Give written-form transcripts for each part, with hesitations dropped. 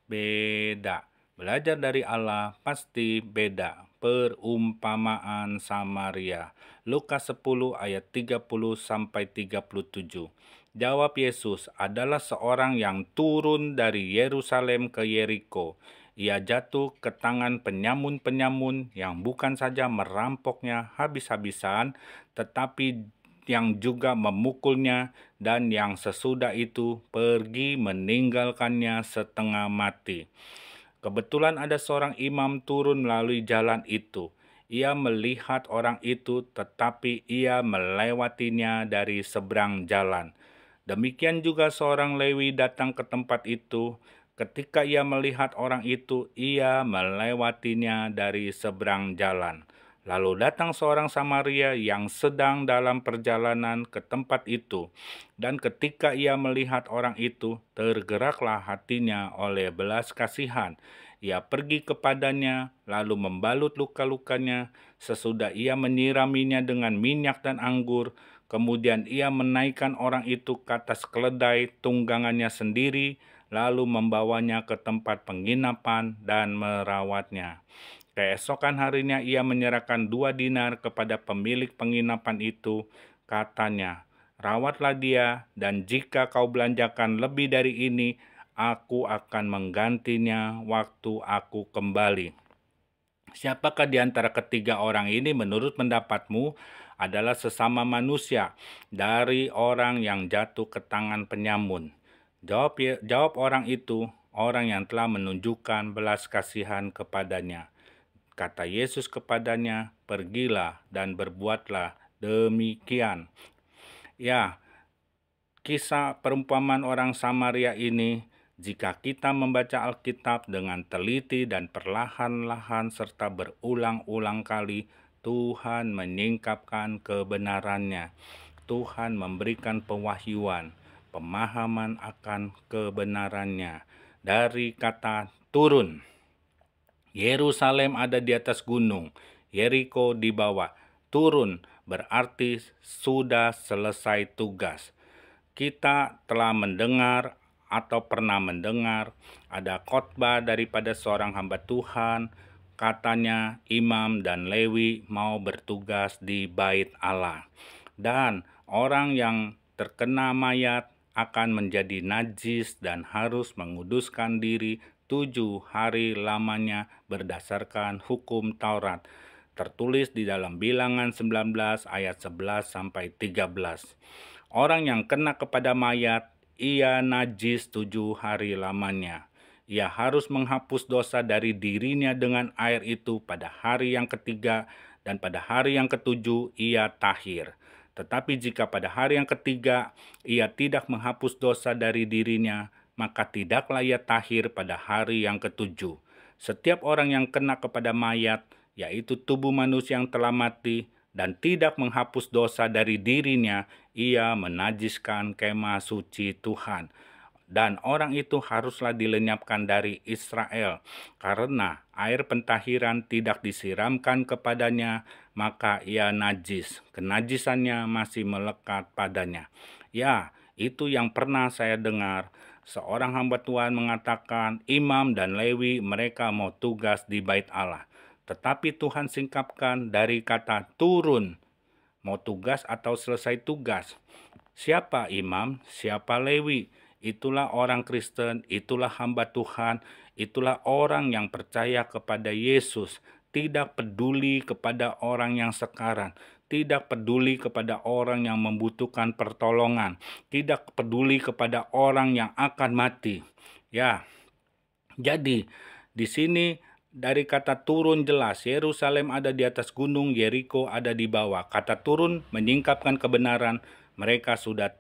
Beda. Belajar dari Allah pasti beda. Perumpamaan Samaria. Lukas 10 ayat 30 sampai 37. Jawab Yesus, adalah seorang yang turun dari Yerusalem ke Yeriko. Ia jatuh ke tangan penyamun-penyamun yang bukan saja merampoknya habis-habisan, tetapi yang juga memukulnya, dan yang sesudah itu pergi meninggalkannya setengah mati. Kebetulan ada seorang imam turun melalui jalan itu. Ia melihat orang itu, tetapi ia melewatinya dari seberang jalan. Demikian juga seorang Lewi datang ke tempat itu. Ketika ia melihat orang itu, ia melewatinya dari seberang jalan. Lalu datang seorang Samaria yang sedang dalam perjalanan ke tempat itu. Dan ketika ia melihat orang itu, tergeraklah hatinya oleh belas kasihan. Ia pergi kepadanya, lalu membalut luka-lukanya. Sesudah ia menyiraminya dengan minyak dan anggur, kemudian ia menaikkan orang itu ke atas keledai tunggangannya sendiri, lalu membawanya ke tempat penginapan dan merawatnya. Keesokan harinya ia menyerahkan 2 dinar kepada pemilik penginapan itu. Katanya, rawatlah dia, dan jika kau belanjakan lebih dari ini, aku akan menggantinya waktu aku kembali. Siapakah di antara ketiga orang ini menurut pendapatmu adalah sesama manusia dari orang yang jatuh ke tangan penyamun? Jawab orang itu, orang yang telah menunjukkan belas kasihan kepadanya. Kata Yesus kepadanya, pergilah dan berbuatlah demikian. Ya, kisah perumpamaan orang Samaria ini, jika kita membaca Alkitab dengan teliti dan perlahan-lahan serta berulang-ulang kali, Tuhan menyingkapkan kebenarannya. Tuhan memberikan pewahyuan, pemahaman akan kebenarannya. Dari kata turun, Yerusalem ada di atas gunung, Yeriko di bawah. Turun berarti sudah selesai tugas. Kita telah mendengar atau pernah mendengar ada khotbah daripada seorang hamba Tuhan. Katanya imam dan Lewi mau bertugas di bait Allah. Dan orang yang terkena mayat akan menjadi najis dan harus menguduskan diri 7 hari lamanya berdasarkan hukum Taurat. Tertulis di dalam Bilangan 19 ayat 11 sampai 13. Orang yang kena kepada mayat, ia najis 7 hari lamanya. Ia harus menghapus dosa dari dirinya dengan air itu pada hari yang ketiga, dan pada hari yang ketujuh ia tahir. Tetapi jika pada hari yang ketiga ia tidak menghapus dosa dari dirinya, maka tidaklah ia tahir pada hari yang ketujuh. Setiap orang yang kena kepada mayat, yaitu tubuh manusia yang telah mati, dan tidak menghapus dosa dari dirinya, ia menajiskan kemah suci Tuhan. Dan orang itu haruslah dilenyapkan dari Israel, karena air pentahiran tidak disiramkan kepadanya, maka ia najis. Kenajisannya masih melekat padanya. Ya, itu yang pernah saya dengar. Seorang hamba Tuhan mengatakan, imam dan Lewi mereka mau tugas di bait Allah. Tetapi Tuhan singkapkan dari kata turun, mau tugas atau selesai tugas. Siapa imam, siapa Lewi? Itulah orang Kristen, itulah hamba Tuhan, itulah orang yang percaya kepada Yesus. Tidak peduli kepada orang yang sekarang, tidak peduli kepada orang yang membutuhkan pertolongan, tidak peduli kepada orang yang akan mati. Ya, jadi di sini dari kata turun jelas, Yerusalem ada di atas gunung, Yeriko ada di bawah. Kata turun menyingkapkan kebenaran, mereka sudah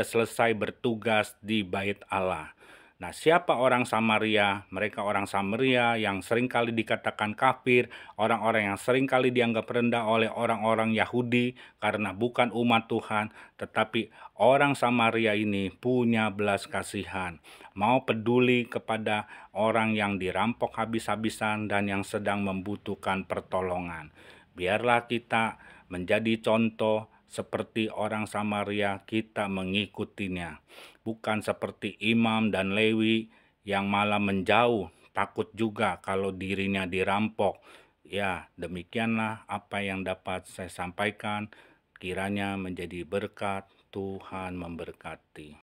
selesai bertugas di bait Allah. Nah, siapa orang Samaria? Mereka orang Samaria yang seringkali dikatakan kafir, orang-orang yang seringkali dianggap rendah oleh orang-orang Yahudi karena bukan umat Tuhan, tetapi orang Samaria ini punya belas kasihan, mau peduli kepada orang yang dirampok habis-habisan dan yang sedang membutuhkan pertolongan. Biarlah kita menjadi contoh seperti orang Samaria, kita mengikutinya. Bukan seperti imam dan Lewi yang malah menjauh, takut juga kalau dirinya dirampok. Ya, demikianlah apa yang dapat saya sampaikan. Kiranya menjadi berkat. Tuhan memberkati.